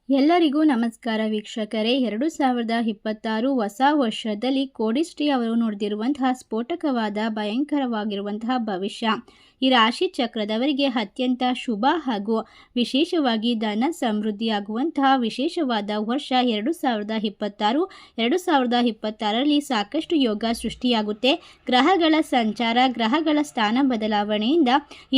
ಎಲ್ಲರಿಗೂ ನಮಸ್ಕಾರ ವೀಕ್ಷಕರೇ. 2026 ಹೊಸ ವರ್ಷದಲ್ಲಿ ಕೋಡಿಶ್ರೀ ಅವರು ನುಡಿದಿರುವಂತಹ ಸ್ಫೋಟಕವಾದ ಭಯಂಕರವಾಗಿರುವಂತಹ ಭವಿಷ್ಯ ಈ ರಾಶಿ ಚಕ್ರದವರಿಗೆ ಅತ್ಯಂತ ಶುಭ ಹಾಗೂ ವಿಶೇಷವಾಗಿ ಧನ ಸಮೃದ್ಧಿಯಾಗುವಂತಹ ವಿಶೇಷವಾದ ವರ್ಷ 2026. 2026ರಲ್ಲಿ ಸಾಕಷ್ಟು ಯೋಗ ಸೃಷ್ಟಿಯಾಗುತ್ತೆ. ಗ್ರಹಗಳ ಸಂಚಾರ, ಗ್ರಹಗಳ ಸ್ಥಾನ ಬದಲಾವಣೆಯಿಂದ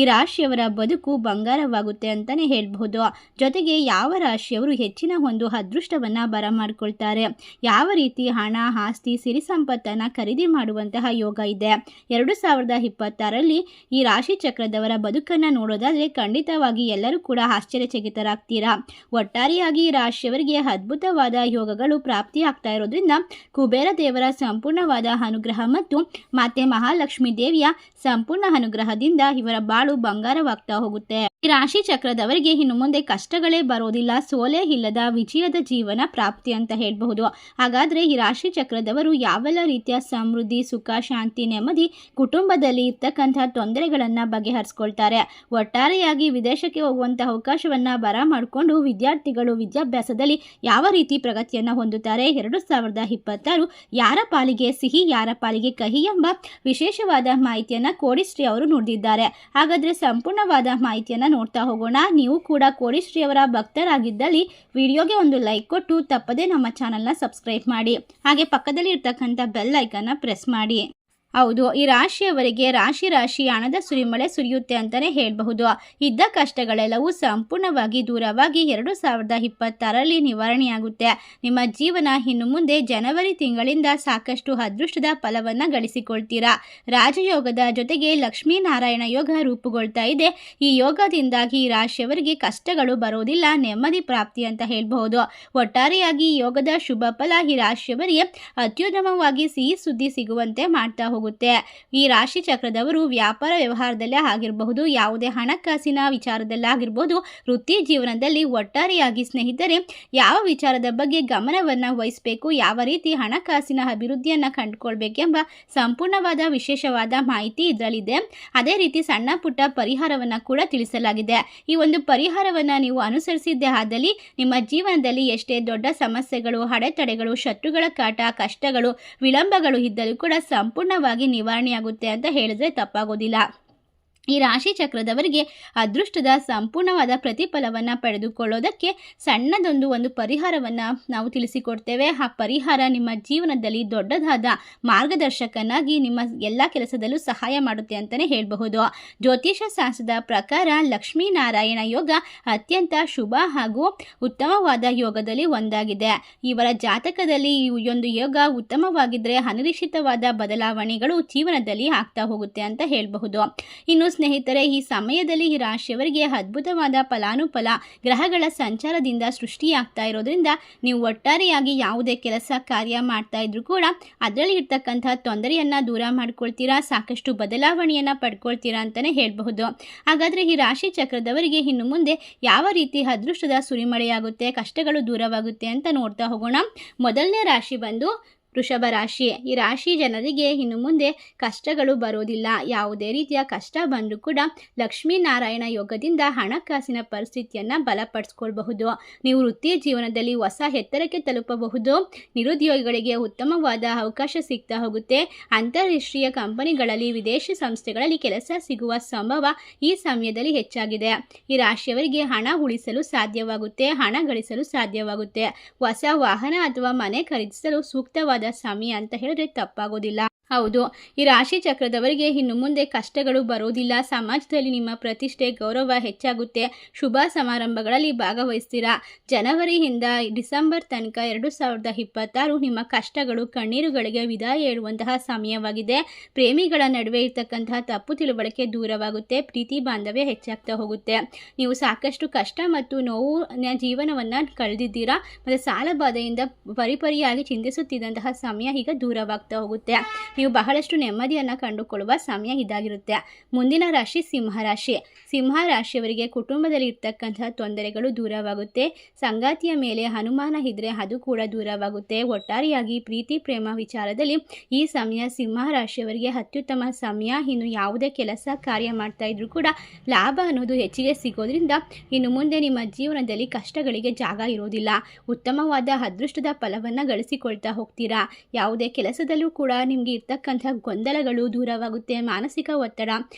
ಈ ರಾಶಿಯವರ ಬದುಕು ಬಂಗಾರವಾಗುತ್ತೆ ಅಂತಲೇ ಹೇಳಬಹುದು. ಜೊತೆಗೆ ಯಾವ ರಾಶಿಯವರು ಹೆಚ್ಚಿನ ಒಂದು ಅದೃಷ್ಟವನ್ನು ಬರಮಾಡಿಕೊಳ್ತಾರೆ, ಯಾವ ರೀತಿ ಹಣ, ಆಸ್ತಿ, ಸಿರಿ ಸಂಪತ್ತನ್ನು ಖರೀದಿ ಮಾಡುವಂತಹ ಯೋಗ ಇದೆ 2026ರಲ್ಲಿ ಈ ರಾಶಿ ಚಕ್ರದವರ ಬದುಕನ್ನು ನೋಡೋದಾದರೆ ಖಂಡಿತವಾಗಿ ಎಲ್ಲರೂ ಕೂಡ ಆಶ್ಚರ್ಯಚಕಿತರಾಗ್ತೀರಾ. ಒಟ್ಟಾರೆಯಾಗಿ ಈ ರಾಶಿಯವರಿಗೆ ಅದ್ಭುತವಾದ ಯೋಗಗಳು ಪ್ರಾಪ್ತಿಯಾಗ್ತಾ ಇರೋದ್ರಿಂದ ಕುಬೇರ ದೇವರ ಸಂಪೂರ್ಣವಾದ ಅನುಗ್ರಹ ಮತ್ತು ಮಾತೆ ಮಹಾಲಕ್ಷ್ಮೀ ದೇವಿಯ ಸಂಪೂರ್ಣ ಅನುಗ್ರಹದಿಂದ ಇವರ ಬಾಳು ಬಂಗಾರವಾಗ್ತಾ ಹೋಗುತ್ತೆ. ಈ ರಾಶಿ ಚಕ್ರದವರಿಗೆ ಇನ್ನು ಮುಂದೆ ಕಷ್ಟಗಳೇ ಬರೋದಿಲ್ಲ, ಸೋಲೆ ಇಲ್ಲದ ವಿಜಯದ ಜೀವನ ಪ್ರಾಪ್ತಿ ಅಂತ ಹೇಳಬಹುದು. ಹಾಗಾದರೆ ಈ ರಾಶಿ ಚಕ್ರದವರು ಯಾವೆಲ್ಲ ರೀತಿಯ ಸಮೃದ್ಧಿ, ಸುಖ, ಶಾಂತಿ, ನೆಮ್ಮದಿ, ಕುಟುಂಬದಲ್ಲಿ ಇರ್ತಕ್ಕಂಥ ತೊಂದರೆಗಳನ್ನು ಬಗೆಹರಿಸ್ಕೊಳ್ತಾರೆ. ಒಟ್ಟಾರೆಯಾಗಿ ವಿದೇಶಕ್ಕೆ ಹೋಗುವಂತಹ ಅವಕಾಶವನ್ನು ಬರ ಮಾಡಿಕೊಂಡು ವಿದ್ಯಾರ್ಥಿಗಳು ವಿದ್ಯಾಭ್ಯಾಸದಲ್ಲಿ ಯಾವ ರೀತಿ ಪ್ರಗತಿಯನ್ನು ಹೊಂದುತ್ತಾರೆ, 2026 ಯಾರ ಪಾಲಿಗೆ ಸಿಹಿ, ಯಾರ ಪಾಲಿಗೆ ಕಹಿ ಎಂಬ ವಿಶೇಷವಾದ ಮಾಹಿತಿಯನ್ನು ಕೋಡಿಶ್ರೀ ಅವರು ನುಡಿದಿದ್ದಾರೆ. ಹಾಗಾದರೆ ಸಂಪೂರ್ಣವಾದ ಮಾಹಿತಿಯನ್ನು ನೋಡ್ತಾ ಹೋಗೋಣ. ನೀವು ಕೂಡ ಕೋಡಿಶ್ರೀ ಅವರ ಭಕ್ತರಾಗಿದ್ದಲ್ಲಿ ವಿಡಿಯೋಗೆ ಒಂದು ಲೈಕ್ ಕೊಟ್ಟು ತಪ್ಪದೇ ನಮ್ಮ ಚಾನಲ್ನ ಸಬ್ಸ್ಕ್ರೈಬ್ ಮಾಡಿ. ಹಾಗೆ ಪಕ್ಕದಲ್ಲಿ ಇರ್ತಕ್ಕಂಥ ಬೆಲ್ ಐಕನ್ನ ಪ್ರೆಸ್ ಮಾಡಿ. ಹೌದು, ಈ ರಾಶಿಯವರಿಗೆ ರಾಶಿ ಹಣದ ಸುರಿಮಳೆ ಸುರಿಯುತ್ತೆ ಅಂತಲೇ ಹೇಳಬಹುದು. ಇದ್ದ ಕಷ್ಟಗಳೆಲ್ಲವೂ ಸಂಪೂರ್ಣವಾಗಿ ದೂರವಾಗಿ 2026ರಲ್ಲಿ ನಿವಾರಣೆಯಾಗುತ್ತೆ. ನಿಮ್ಮ ಜೀವನ ಇನ್ನು ಮುಂದೆ ಜನವರಿ ತಿಂಗಳಿಂದ ಸಾಕಷ್ಟು ಅದೃಷ್ಟದ ಫಲವನ್ನು ಗಳಿಸಿಕೊಳ್ತೀರಾ. ರಾಜಯೋಗದ ಜೊತೆಗೆ ಲಕ್ಷ್ಮೀನಾರಾಯಣ ಯೋಗ ರೂಪುಗೊಳ್ತಾ ಇದೆ. ಈ ಯೋಗದಿಂದಾಗಿ ಈ ರಾಶಿಯವರಿಗೆ ಕಷ್ಟಗಳು ಬರೋದಿಲ್ಲ, ನೆಮ್ಮದಿ ಪ್ರಾಪ್ತಿ ಅಂತ ಹೇಳಬಹುದು. ಒಟ್ಟಾರೆಯಾಗಿ ಈ ಯೋಗದ ಶುಭ ಫಲ ಈ ರಾಶಿಯವರಿಗೆ ಅತ್ಯುತ್ತಮವಾಗಿ ಸಿಹಿ ಸುದ್ದಿ ಸಿಗುವಂತೆ ಮಾಡ್ತಾ ಹೋಗುತ್ತೆ. ಈ ರಾಶಿ ಚಕ್ರದವರು ವ್ಯಾಪಾರ ವ್ಯವಹಾರದಲ್ಲೇ ಆಗಿರಬಹುದು, ಯಾವುದೇ ಹಣಕಾಸಿನ ವಿಚಾರದಲ್ಲಾಗಿರ್ಬೋದು, ವೃತ್ತಿ ಜೀವನದಲ್ಲಿ ಒಟ್ಟಾರೆಯಾಗಿ ಸ್ನೇಹಿತರೆ ಯಾವ ವಿಚಾರದ ಬಗ್ಗೆ ಗಮನವನ್ನು ವಹಿಸಬೇಕು, ಯಾವ ರೀತಿ ಹಣಕಾಸಿನ ಅಭಿವೃದ್ಧಿಯನ್ನು ಕಂಡುಕೊಳ್ಬೇಕೆಂಬ ಸಂಪೂರ್ಣವಾದ ವಿಶೇಷವಾದ ಮಾಹಿತಿ ಇದರಲ್ಲಿದೆ. ಅದೇ ರೀತಿ ಸಣ್ಣ ಪುಟ್ಟ ಪರಿಹಾರವನ್ನು ಕೂಡ ತಿಳಿಸಲಾಗಿದೆ. ಈ ಒಂದು ಪರಿಹಾರವನ್ನು ನೀವು ಅನುಸರಿಸಿದ್ದೇ ಆದಲ್ಲಿ ನಿಮ್ಮ ಜೀವನದಲ್ಲಿ ಎಷ್ಟೇ ದೊಡ್ಡ ಸಮಸ್ಯೆಗಳು, ಅಡೆತಡೆಗಳು, ಶತ್ರುಗಳ ಕಾಟ, ಕಷ್ಟಗಳು, ವಿಳಂಬಗಳು ಇದ್ದರೂ ಕೂಡ ಸಂಪೂರ್ಣವಾಗಿ ನಿವಾರಣೆಯಾಗುತ್ತೆ ಅಂತ ಹೇಳಿದ್ರೆ ತಪ್ಪಾಗೋದಿಲ್ಲ. ಈ ರಾಶಿ ಚಕ್ರದವರಿಗೆ ಅದೃಷ್ಟದ ಸಂಪೂರ್ಣವಾದ ಪ್ರತಿಫಲವನ್ನು ಪಡೆದುಕೊಳ್ಳೋದಕ್ಕೆ ಸಣ್ಣದೊಂದು ಪರಿಹಾರವನ್ನು ನಾವು ತಿಳಿಸಿಕೊಡ್ತೇವೆ. ಆ ಪರಿಹಾರ ನಿಮ್ಮ ಜೀವನದಲ್ಲಿ ದೊಡ್ಡದಾದ ಮಾರ್ಗದರ್ಶಕನಾಗಿ ನಿಮ್ಮ ಎಲ್ಲ ಕೆಲಸದಲ್ಲೂ ಸಹಾಯ ಮಾಡುತ್ತೆ ಅಂತಲೇ ಹೇಳಬಹುದು. ಜ್ಯೋತಿಷ ಶಾಸ್ತ್ರದ ಪ್ರಕಾರ ಲಕ್ಷ್ಮೀನಾರಾಯಣ ಯೋಗ ಅತ್ಯಂತ ಶುಭ ಹಾಗೂ ಉತ್ತಮವಾದ ಯೋಗದಲ್ಲಿ ಒಂದಾಗಿದೆ. ಇವರ ಜಾತಕದಲ್ಲಿ ಈ ಒಂದು ಯೋಗ ಉತ್ತಮವಾಗಿದ್ದರೆ ಅನಿರೀಕ್ಷಿತವಾದ ಬದಲಾವಣೆಗಳು ಜೀವನದಲ್ಲಿ ಆಗ್ತಾ ಹೋಗುತ್ತೆ ಅಂತ ಹೇಳಬಹುದು. ಇನ್ನು ಸ್ನೇಹಿತರೆ, ಈ ಸಮಯದಲ್ಲಿ ಈ ರಾಶಿಯವರಿಗೆ ಅದ್ಭುತವಾದ ಫಲಾನುಫಲ ಗ್ರಹಗಳ ಸಂಚಾರದಿಂದ ಸೃಷ್ಟಿಯಾಗ್ತಾ ಇರೋದ್ರಿಂದ ನೀವು ಒಟ್ಟಾರೆಯಾಗಿ ಯಾವುದೇ ಕೆಲಸ ಕಾರ್ಯ ಮಾಡ್ತಾ ಇದ್ರೂ ಕೂಡ ಅದರಲ್ಲಿ ಇರ್ತಕ್ಕಂಥ ತೊಂದರೆಯನ್ನು ದೂರ ಮಾಡ್ಕೊಳ್ತೀರಾ, ಸಾಕಷ್ಟು ಬದಲಾವಣೆಯನ್ನು ಪಡ್ಕೊಳ್ತೀರಾ ಅಂತಲೇ ಹೇಳಬಹುದು. ಹಾಗಾದರೆ ಈ ರಾಶಿ ಚಕ್ರದವರಿಗೆ ಇನ್ನು ಮುಂದೆ ಯಾವ ರೀತಿ ಅದೃಷ್ಟದ ಸುರಿಮಳೆಯಾಗುತ್ತೆ, ಕಷ್ಟಗಳು ದೂರವಾಗುತ್ತೆ ಅಂತ ನೋಡ್ತಾ ಹೋಗೋಣ. ಮೊದಲನೇ ರಾಶಿ ಬಂದು ವೃಷಭ ರಾಶಿ. ಈ ರಾಶಿ ಜನರಿಗೆ ಇನ್ನು ಮುಂದೆ ಕಷ್ಟಗಳು ಬರೋದಿಲ್ಲ. ಯಾವುದೇ ರೀತಿಯ ಕಷ್ಟ ಬಂದರೂ ಕೂಡ ಲಕ್ಷ್ಮೀನಾರಾಯಣ ಯೋಗದಿಂದ ಹಣಕಾಸಿನ ಪರಿಸ್ಥಿತಿಯನ್ನು ಬಲಪಡಿಸ್ಕೊಳ್ಬಹುದು. ನೀವು ವೃತ್ತಿ ಜೀವನದಲ್ಲಿ ಹೊಸ ಎತ್ತರಕ್ಕೆ ತಲುಪಬಹುದು. ನಿರುದ್ಯೋಗಿಗಳಿಗೆ ಉತ್ತಮವಾದ ಅವಕಾಶ ಸಿಗ್ತಾ ಹೋಗುತ್ತೆ. ಅಂತಾರಾಷ್ಟ್ರೀಯ ಕಂಪನಿಗಳಲ್ಲಿ, ವಿದೇಶಿ ಸಂಸ್ಥೆಗಳಲ್ಲಿ ಕೆಲಸ ಸಿಗುವ ಸಂಭವ ಈ ಸಮಯದಲ್ಲಿ ಹೆಚ್ಚಾಗಿದೆ. ಈ ರಾಶಿಯವರಿಗೆ ಹಣ ಉಳಿಸಲು ಸಾಧ್ಯವಾಗುತ್ತೆ, ಹಣ ಗಳಿಸಲು ಸಾಧ್ಯವಾಗುತ್ತೆ. ಹೊಸ ವಾಹನ ಅಥವಾ ಮನೆ ಖರೀದಿಸಲು ಸೂಕ್ತವಾದ ಸಮಯ ಅಂತ ಹೇಳಿದ್ರೆ ತಪ್ಪಾಗೋದಿಲ್ಲ. ಹೌದು, ಈ ರಾಶಿ ಚಕ್ರದವರಿಗೆ ಇನ್ನು ಮುಂದೆ ಕಷ್ಟಗಳು ಬರೋದಿಲ್ಲ. ಸಮಾಜದಲ್ಲಿ ನಿಮ್ಮ ಪ್ರತಿಷ್ಠೆ, ಗೌರವ ಹೆಚ್ಚಾಗುತ್ತೆ. ಶುಭ ಸಮಾರಂಭಗಳಲ್ಲಿ ಭಾಗವಹಿಸ್ತೀರಾ. ಜನವರಿಯಿಂದ ಡಿಸೆಂಬರ್ ತನಕ 2026 ನಿಮ್ಮ ಕಷ್ಟಗಳು, ಕಣ್ಣೀರುಗಳಿಗೆ ವಿದಾಯ ಹೇಳುವಂತಹ ಸಮಯವಾಗಿದೆ. ಪ್ರೇಮಿಗಳ ನಡುವೆ ಇರ್ತಕ್ಕಂತಹ ತಪ್ಪು ತಿಳುವಳಿಕೆ ದೂರವಾಗುತ್ತೆ. ಪ್ರೀತಿ ಬಾಂಧವ್ಯ ಹೆಚ್ಚಾಗ್ತಾ ಹೋಗುತ್ತೆ. ನೀವು ಸಾಕಷ್ಟು ಕಷ್ಟ ಮತ್ತು ನೋವಿನ ಜೀವನವನ್ನು ಕಳೆದಿದ್ದೀರಾ ಮತ್ತು ಸಾಲ ಬಾಧೆಯಿಂದ ಪರಿಪರಿಯಾಗಿ ಚಿಂತಿಸುತ್ತಿದ್ದಂತಹ ಸಮಯ ಈಗ ದೂರವಾಗ್ತಾ ಹೋಗುತ್ತೆ. ನೀವು ಬಹಳಷ್ಟು ನೆಮ್ಮದಿಯನ್ನು ಕಂಡುಕೊಳ್ಳುವ ಸಮಯ ಇದಾಗಿರುತ್ತೆ. ಮುಂದಿನ ರಾಶಿ ಸಿಂಹರಾಶಿ. ಸಿಂಹರಾಶಿಯವರಿಗೆ ಕುಟುಂಬದಲ್ಲಿ ಇರ್ತಕ್ಕಂತಹ ತೊಂದರೆಗಳು ದೂರವಾಗುತ್ತೆ. ಸಂಗಾತಿಯ ಮೇಲೆ ಅನುಮಾನ ಇದ್ದರೆ ಅದು ಕೂಡ ದೂರವಾಗುತ್ತೆ. ಒಟ್ಟಾರೆಯಾಗಿ ಪ್ರೀತಿ ಪ್ರೇಮ ವಿಚಾರದಲ್ಲಿ ಈ ಸಮಯ ಸಿಂಹರಾಶಿಯವರಿಗೆ ಅತ್ಯುತ್ತಮ ಸಮಯ. ಇನ್ನು ಯಾವುದೇ ಕೆಲಸ ಕಾರ್ಯ ಮಾಡ್ತಾ ಇದ್ರೂ ಕೂಡ ಲಾಭ ಅನ್ನೋದು ಹೆಚ್ಚಿಗೆ ಸಿಗೋದ್ರಿಂದ ಇನ್ನು ಮುಂದೆ ನಿಮ್ಮ ಜೀವನದಲ್ಲಿ ಕಷ್ಟಗಳಿಗೆ ಜಾಗ ಇರೋದಿಲ್ಲ. ಉತ್ತಮವಾದ ಅದೃಷ್ಟದ ಫಲವನ್ನು ಗಳಿಸಿಕೊಳ್ತಾ ಹೋಗ್ತೀರಾ. ಯಾವುದೇ ಕೆಲಸದಲ್ಲೂ ಕೂಡ ನಿಮಗೆ ಇರ್ತಕ್ಕಂಥ ಗೊಂದಲಗಳು ದೂರವಾಗುತ್ತೆ. ಮಾನಸಿಕ ಒತ್ತಡ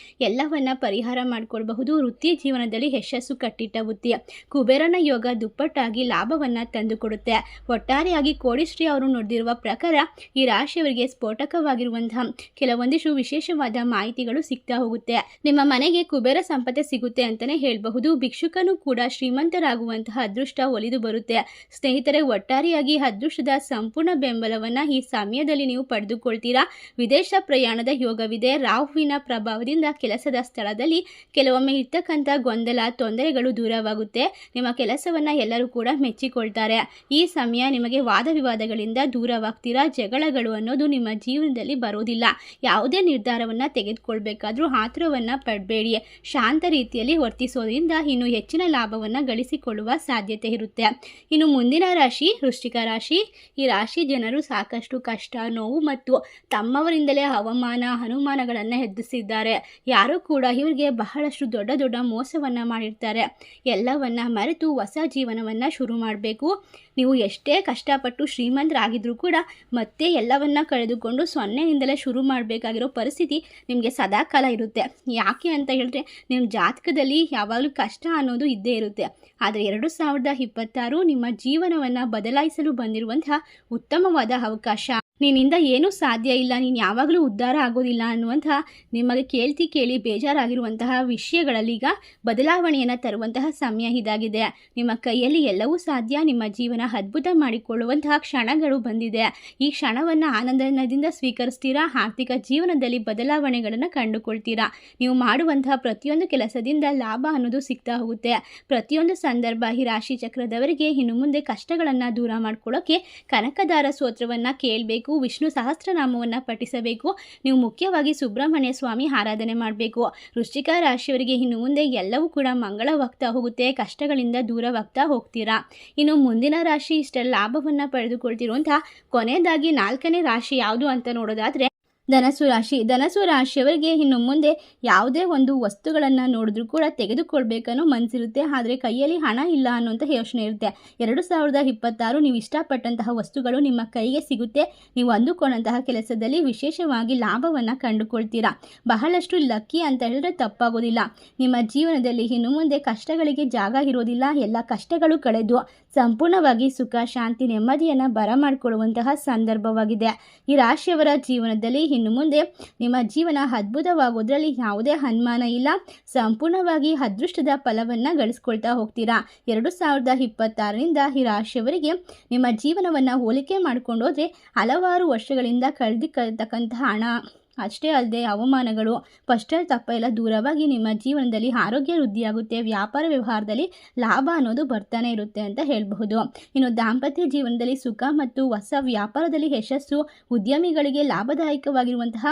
ಎಲ್ಲವನ್ನ ಪರಿಹಾರ ಮಾಡಿಕೊಳ್ಬಹುದು. ವೃತ್ತಿ ಜೀವನದಲ್ಲಿ ಯಶಸ್ಸು ಕಟ್ಟಿಟ್ಟ ಬುತ್ತಿ. ಕುಬೇರನ ಯೋಗ ದುಪ್ಪಟ್ಟಾಗಿ ಲಾಭವನ್ನು ತಂದುಕೊಡುತ್ತೆ. ಒಟ್ಟಾರೆಯಾಗಿ ಕೋಡಿಶ್ರೀ ಅವರು ನುಡಿದಿರುವ ಪ್ರಕಾರ ಈ ರಾಶಿಯವರಿಗೆ ಸ್ಫೋಟಕವಾಗಿರುವಂತಹ ಕೆಲವೊಂದಿಷ್ಟು ವಿಶೇಷವಾದ ಮಾಹಿತಿಗಳು ಸಿಗ್ತಾ ಹೋಗುತ್ತೆ. ನಿಮ್ಮ ಮನೆಗೆ ಕುಬೇರ ಸಂಪತ್ತೆ ಸಿಗುತ್ತೆ ಅಂತಾನೆ ಹೇಳಬಹುದು. ಭಿಕ್ಷುಕನು ಕೂಡ ಶ್ರೀಮಂತರಾಗುವಂತಹ ಅದೃಷ್ಟ ಒಲಿದು ಬರುತ್ತೆ. ಸ್ನೇಹಿತರೆ, ಒಟ್ಟಾರೆಯಾಗಿ ಅದೃಷ್ಟದ ಸಂಪೂರ್ಣ ಬೆಂಬಲವನ್ನ ಈ ಸಮಯದಲ್ಲಿ ನೀವು ಪಡೆದುಕೊಳ್ತೀರಾ. ವಿದೇಶ ಪ್ರಯಾಣದ ಯೋಗವಿದೆ. ರಾಹುವಿನ ಪ್ರಭಾವದಿಂದ ಕೆಲಸದ ಸ್ಥಳದಲ್ಲಿ ಕೆಲವೊಮ್ಮೆ ಇರ್ತಕ್ಕಂಥ ಗೊಂದಲ ತೊಂದರೆಗಳು ದೂರವಾಗುತ್ತೆ. ನಿಮ್ಮ ಕೆಲಸವನ್ನ ಎಲ್ಲರೂ ಕೂಡ ಮೆಚ್ಚಿಕೊಳ್ತಾರೆ. ಈ ಸಮಯ ನಿಮಗೆ ವಾದ ವಿವಾದಗಳಿಂದ ದೂರವಾಗ್ತೀರಾ. ಜಗಳಗಳು ಅನ್ನೋದು ನಿಮ್ಮ ಜೀವನದಲ್ಲಿ ಬರೋದಿಲ್ಲ. ಯಾವುದೇ ನಿರ್ಧಾರವನ್ನ ತೆಗೆದುಕೊಳ್ಬೇಕಾದ್ರೂ ಆತುರವನ್ನ ಪಡಬೇಡಿ. ಶಾಂತ ರೀತಿಯಲ್ಲಿ ವರ್ತಿಸೋದ್ರಿಂದ ಇನ್ನು ಹೆಚ್ಚಿನ ಲಾಭವನ್ನ ಗಳಿಸಿಕೊಳ್ಳುವ ಸಾಧ್ಯತೆ ಇರುತ್ತೆ. ಇನ್ನು ಮುಂದಿನ ರಾಶಿ ವೃಶ್ಚಿಕ ರಾಶಿ. ಈ ರಾಶಿ ಜನರು ಸಾಕಷ್ಟು ಕಷ್ಟ, ನೋವು ಮತ್ತು ತಮ್ಮವರಿಂದಲೇ ಅವಮಾನ ಅನುಮಾನಗಳನ್ನು ಎದುರಿಸಿದ್ದಾರೆ. ಯಾರು ಕೂಡ ಇವರಿಗೆ ಬಹಳಷ್ಟು ದೊಡ್ಡ ದೊಡ್ಡ ಮೋಸವನ್ನ ಮಾಡಿರ್ತಾರೆ. ಎಲ್ಲವನ್ನ ಮರೆತು ಹೊಸ ಜೀವನವನ್ನ ಶುರು ಮಾಡಬೇಕು. ನೀವು ಎಷ್ಟೇ ಕಷ್ಟಪಟ್ಟು ಶ್ರೀಮಂತರಾಗಿದ್ರೂ ಕೂಡ ಮತ್ತೆ ಎಲ್ಲವನ್ನ ಕಳೆದುಕೊಂಡು ಸೊನ್ನೆಯಿಂದಲೇ ಶುರು ಮಾಡಬೇಕಾಗಿರೋ ಪರಿಸ್ಥಿತಿ ನಿಮಗೆ ಸದಾಕಾಲ ಇರುತ್ತೆ. ಯಾಕೆ ಅಂತ ಹೇಳಿದ್ರೆ ನಿಮ್ಮ ಜಾತಕದಲ್ಲಿ ಯಾವಾಗಲೂ ಕಷ್ಟ ಅನ್ನೋದು ಇದ್ದೇ ಇರುತ್ತೆ. ಆದರೆ 2026 ನಿಮ್ಮ ಜೀವನವನ್ನು ಬದಲಾಯಿಸಲು ಬಂದಿರುವಂತಹ ಉತ್ತಮವಾದ ಅವಕಾಶ. ನಿನ್ನಿಂದ ಏನೂ ಸಾಧ್ಯ ಇಲ್ಲ, ನೀನು ಯಾವಾಗಲೂ ಉದ್ಧಾರ ಆಗೋದಿಲ್ಲ ಅನ್ನುವಂತಹ ನಿಮಗೆ ಕೇಳಿ ಬೇಜಾರಾಗಿರುವಂತಹ ವಿಷಯಗಳಲ್ಲಿ ಈಗ ಬದಲಾವಣೆಯನ್ನು ತರುವಂತಹ ಸಮಯ ಇದಾಗಿದೆ. ನಿಮ್ಮ ಕೈಯಲ್ಲಿ ಎಲ್ಲವೂ ಸಾಧ್ಯ. ನಿಮ್ಮ ಜೀವನ ಅದ್ಭುತ ಮಾಡಿಕೊಳ್ಳುವಂತಹ ಕ್ಷಣಗಳು ಬಂದಿದೆ. ಈ ಕ್ಷಣವನ್ನು ಆನಂದದಿಂದ ಸ್ವೀಕರಿಸ್ತೀರಾ. ಆರ್ಥಿಕ ಜೀವನದಲ್ಲಿ ಬದಲಾವಣೆಗಳನ್ನು ಕಂಡುಕೊಳ್ತೀರಾ. ನೀವು ಮಾಡುವಂತಹ ಪ್ರತಿಯೊಂದು ಕೆಲಸದಿಂದ ಲಾಭ ಅನ್ನೋದು ಸಿಗ್ತಾ ಹೋಗುತ್ತೆ. ಪ್ರತಿಯೊಂದು ಸಂದರ್ಭ ಈ ರಾಶಿ ಚಕ್ರದವರಿಗೆ ಇನ್ನು ಮುಂದೆ ಕಷ್ಟಗಳನ್ನು ದೂರ ಮಾಡ್ಕೊಳ್ಳೋಕೆ ಕನಕದಾರ ಸ್ತೋತ್ರವನ್ನು ಕೇಳಬೇಕು. ವಿಷ್ಣು ಸಹಸ್ರನಾಮವನ್ನು ಪಠಿಸಬೇಕು. ನೀವು ಮುಖ್ಯವಾಗಿ ಸುಬ್ರಹ್ಮಣ್ಯ ಸ್ವಾಮಿ ಆರಾಧನೆ ಮಾಡಬೇಕು. ವೃಶ್ಚಿಕ ರಾಶಿಯವರಿಗೆ ಇನ್ನು ಮುಂದೆ ಎಲ್ಲವೂ ಕೂಡ ಮಂಗಳವಾಗ್ತಾ ಹೋಗುತ್ತೆ. ಕಷ್ಟಗಳಿಂದ ದೂರವಾಗ್ತಾ ಹೋಗ್ತೀರಾ. ಇನ್ನು ಮುಂದಿನ ರಾಶಿ ಇಷ್ಟೆಲ್ಲ ಲಾಭವನ್ನು ಪಡೆದುಕೊಳ್ತಿರುವಂತಹ ಕೊನೆಯದಾಗಿ 4ನೇ ರಾಶಿ ಯಾವುದು ಅಂತ ನೋಡೋದಾದ್ರೆ ಧನಸ್ಸು ರಾಶಿ. ಧನಸ್ಸು ರಾಶಿಯವರಿಗೆ ಇನ್ನು ಮುಂದೆ ಯಾವುದೇ ಒಂದು ವಸ್ತುಗಳನ್ನು ನೋಡಿದ್ರೂ ಕೂಡ ತೆಗೆದುಕೊಳ್ಬೇಕನ್ನೋ ಮನಸ್ಸಿರುತ್ತೆ. ಆದರೆ ಕೈಯಲ್ಲಿ ಹಣ ಇಲ್ಲ ಅನ್ನೋಂಥ ಯೋಚನೆ ಇರುತ್ತೆ. 2026 ನೀವು ಇಷ್ಟಪಟ್ಟಂತಹ ವಸ್ತುಗಳು ನಿಮ್ಮ ಕೈಗೆ ಸಿಗುತ್ತೆ. ನೀವು ಅಂದುಕೊಂಡಂತಹ ಕೆಲಸದಲ್ಲಿ ವಿಶೇಷವಾಗಿ ಲಾಭವನ್ನು ಕಂಡುಕೊಳ್ತೀರಾ. ಬಹಳಷ್ಟು ಲಕ್ಕಿ ಅಂತ ಹೇಳಿದ್ರೆ ತಪ್ಪಾಗೋದಿಲ್ಲ. ನಿಮ್ಮ ಜೀವನದಲ್ಲಿ ಇನ್ನು ಮುಂದೆ ಕಷ್ಟಗಳಿಗೆ ಜಾಗ ಇರೋದಿಲ್ಲ. ಎಲ್ಲ ಕಷ್ಟಗಳು ಕಳೆದು ಸಂಪೂರ್ಣವಾಗಿ ಸುಖ ಶಾಂತಿ ನೆಮ್ಮದಿಯನ್ನು ಬರಮಾಡಿಕೊಳ್ಳುವಂತಹ ಸಂದರ್ಭವಾಗಿದೆ. ಈ ರಾಶಿಯವರ ಜೀವನದಲ್ಲಿ ಇನ್ನು ಮುಂದೆ ನಿಮ್ಮ ಜೀವನ ಅದ್ಭುತವಾಗೋದ್ರಲ್ಲಿ ಯಾವುದೇ ಅನುಮಾನ ಇಲ್ಲ. ಸಂಪೂರ್ಣವಾಗಿ ಅದೃಷ್ಟದ ಫಲವನ್ನು ಗಳಿಸ್ಕೊಳ್ತಾ ಹೋಗ್ತೀರಾ. 2026ರಿಂದ ಈ ರಾಶಿಯವರಿಗೆ ನಿಮ್ಮ ಜೀವನವನ್ನು ಹೋಲಿಕೆ ಮಾಡಿಕೊಂಡು ಹೋದರೆ ಹಲವಾರು ವರ್ಷಗಳಿಂದ ಕಳೆದಿರ್ತಕ್ಕಂತಹ ಹಣ ಅಷ್ಟೇ ಅಲ್ಲದೆ ಅವಮಾನಗಳು ಪಶ್ಚಾತ್ತಾಪ ಎಲ್ಲ ದೂರವಾಗಿ ನಿಮ್ಮ ಜೀವನದಲ್ಲಿ ಆರೋಗ್ಯ ವೃದ್ಧಿಯಾಗುತ್ತೆ. ವ್ಯಾಪಾರ ವ್ಯವಹಾರದಲ್ಲಿ ಲಾಭ ಅನ್ನೋದು ಬರ್ತಾನೆ ಇರುತ್ತೆ ಅಂತ ಹೇಳಬಹುದು. ಇನ್ನು ದಾಂಪತ್ಯ ಜೀವನದಲ್ಲಿ ಸುಖ ಮತ್ತು ಹೊಸ ವ್ಯಾಪಾರದಲ್ಲಿ ಯಶಸ್ಸು, ಉದ್ಯಮಿಗಳಿಗೆ ಲಾಭದಾಯಕವಾಗಿರುವಂತಹ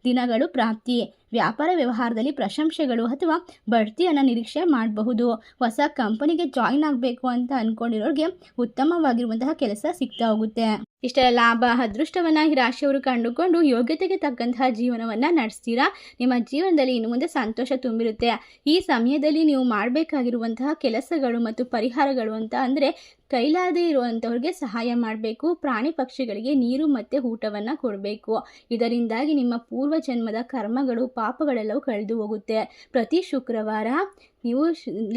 ದಿನಗಳು ಪ್ರಾಪ್ತಿ. ವ್ಯಾಪಾರ ವ್ಯವಹಾರದಲ್ಲಿ ಪ್ರಶಂಸೆಗಳು ಅಥವಾ ಬಡ್ತಿಯನ್ನು ನಿರೀಕ್ಷೆ ಮಾಡಬಹುದು. ಹೊಸ ಕಂಪನಿಗೆ ಜಾಯಿನ್ ಆಗಬೇಕು ಅಂತ ಅಂದ್ಕೊಂಡಿರೋರಿಗೆ ಉತ್ತಮವಾಗಿರುವಂತಹ ಕೆಲಸ ಸಿಗ್ತಾ ಹೋಗುತ್ತೆ. ಇಷ್ಟೆಲ್ಲ ಲಾಭ ಅದೃಷ್ಟವನ್ನು ಈ ರಾಶಿಯವರು ಕಂಡುಕೊಂಡು ಯೋಗ್ಯತೆಗೆ ತಕ್ಕಂತಹ ಜೀವನವನ್ನು ನಡೆಸ್ತೀರಾ. ನಿಮ್ಮ ಜೀವನದಲ್ಲಿ ಇನ್ನು ಮುಂದೆ ಸಂತೋಷ ತುಂಬಿರುತ್ತೆ. ಈ ಸಮಯದಲ್ಲಿ ನೀವು ಮಾಡಬೇಕಾಗಿರುವಂತಹ ಕೆಲಸಗಳು ಮತ್ತು ಪರಿಹಾರಗಳು ಅಂತ ಅಂದರೆ ಕೈಲಾಗದೇ ಇರುವಂಥವ್ರಿಗೆ ಸಹಾಯ ಮಾಡಬೇಕು. ಪ್ರಾಣಿ ಪಕ್ಷಿಗಳಿಗೆ ನೀರು ಮತ್ತು ಊಟವನ್ನು ಕೊಡಬೇಕು. ಇದರಿಂದಾಗಿ ನಿಮ್ಮ ಪೂರ್ವ ಜನ್ಮದ ಕರ್ಮಗಳು ಪಾಪಗಳೆಲ್ಲವೂ ಕಳೆದು ಹೋಗುತ್ತೆ. ಪ್ರತಿ ಶುಕ್ರವಾರ ನೀವು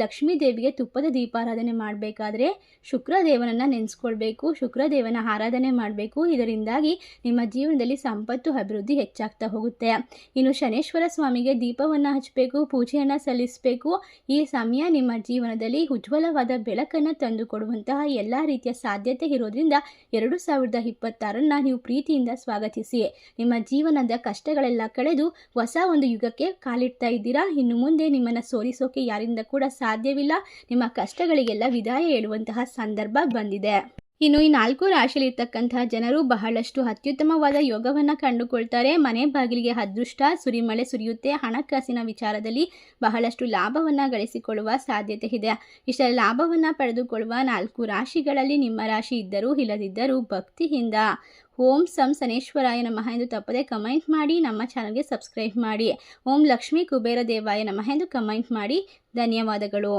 ಲಕ್ಷ್ಮೀ ದೇವಿಗೆ ತುಪ್ಪದ ದೀಪಾರಾಧನೆ ಮಾಡಬೇಕಾದ್ರೆ ಶುಕ್ರದೇವನನ್ನು ನೆನೆಸ್ಕೊಳ್ಬೇಕು. ಶುಕ್ರದೇವನ ಆರಾಧನೆ ಮಾಡಬೇಕು. ಇದರಿಂದಾಗಿ ನಿಮ್ಮ ಜೀವನದಲ್ಲಿ ಸಂಪತ್ತು ಅಭಿವೃದ್ಧಿ ಹೆಚ್ಚಾಗ್ತಾ ಹೋಗುತ್ತೆ. ಇನ್ನು ಶನೇಶ್ವರ ಸ್ವಾಮಿಗೆ ದೀಪವನ್ನು ಹಚ್ಚಬೇಕು, ಪೂಜೆಯನ್ನು ಸಲ್ಲಿಸಬೇಕು. ಈ ಸಮಯ ನಿಮ್ಮ ಜೀವನದಲ್ಲಿ ಉಜ್ವಲವಾದ ಬೆಳಕನ್ನು ತಂದುಕೊಡುವಂತಹ ಎಲ್ಲ ರೀತಿಯ ಸಾಧ್ಯತೆ ಇರೋದ್ರಿಂದ 2026 ನೀವು ಪ್ರೀತಿಯಿಂದ ಸ್ವಾಗತಿಸಿ. ನಿಮ್ಮ ಜೀವನದ ಕಷ್ಟಗಳೆಲ್ಲ ಕಳೆದು ಹೊಸ ಒಂದು ಯುಗಕ್ಕೆ ಕಾಲಿಡ್ತಾ ಇದ್ದೀರಾ. ಇನ್ನು ಮುಂದೆ ನಿಮ್ಮನ್ನು ಸೋಲಿಸೋಕೆ ಯಾರಿಂದ ಕೂಡ ಸಾಧ್ಯವಿಲ್ಲ. ನಿಮ್ಮ ಕಷ್ಟಗಳಿಗೆಲ್ಲ ವಿದಾಯ ಹೇಳುವಂತಹ ಸಂದರ್ಭ ಬಂದಿದೆ. ಇನ್ನು ಈ 4 ರಾಶಿಯಲ್ಲಿರ್ತಕ್ಕಂತಹ ಜನರು ಬಹಳಷ್ಟು ಅತ್ಯುತ್ತಮವಾದ ಯೋಗವನ್ನು ಕಂಡುಕೊಳ್ತಾರೆ. ಮನೆ ಬಾಗಿಲಿಗೆ ಅದೃಷ್ಟ, ಸುರಿಮಳೆ ಸುರಿಯುತ್ತೆ. ಹಣಕಾಸಿನ ವಿಚಾರದಲ್ಲಿ ಬಹಳಷ್ಟು ಲಾಭವನ್ನು ಗಳಿಸಿಕೊಳ್ಳುವ ಸಾಧ್ಯತೆ ಇದೆ. ಇಷ್ಟೆಲ್ಲ ಲಾಭವನ್ನು ಪಡೆದುಕೊಳ್ಳುವ 4 ರಾಶಿಗಳಲ್ಲಿ ನಿಮ್ಮ ರಾಶಿ ಇದ್ದರೂ ಇಲ್ಲದಿದ್ದರೂ ಭಕ್ತಿಯಿಂದ ಓಂ ಸಂ ಶನೇಶ್ವರಾಯ ನಮಃ ಎಂದು ತಪ್ಪದೆ ಕಮೆಂಟ್ ಮಾಡಿ. ನಮ್ಮ ಚಾನಲ್ಗೆ ಸಬ್ಸ್ಕ್ರೈಬ್ ಮಾಡಿ. ಓಂ ಲಕ್ಷ್ಮೀ ಕುಬೇರ ದೇವಾಯ ನಮಃ ಎಂದು ಕಮೆಂಟ್ ಮಾಡಿ. ಧನ್ಯವಾದಗಳು.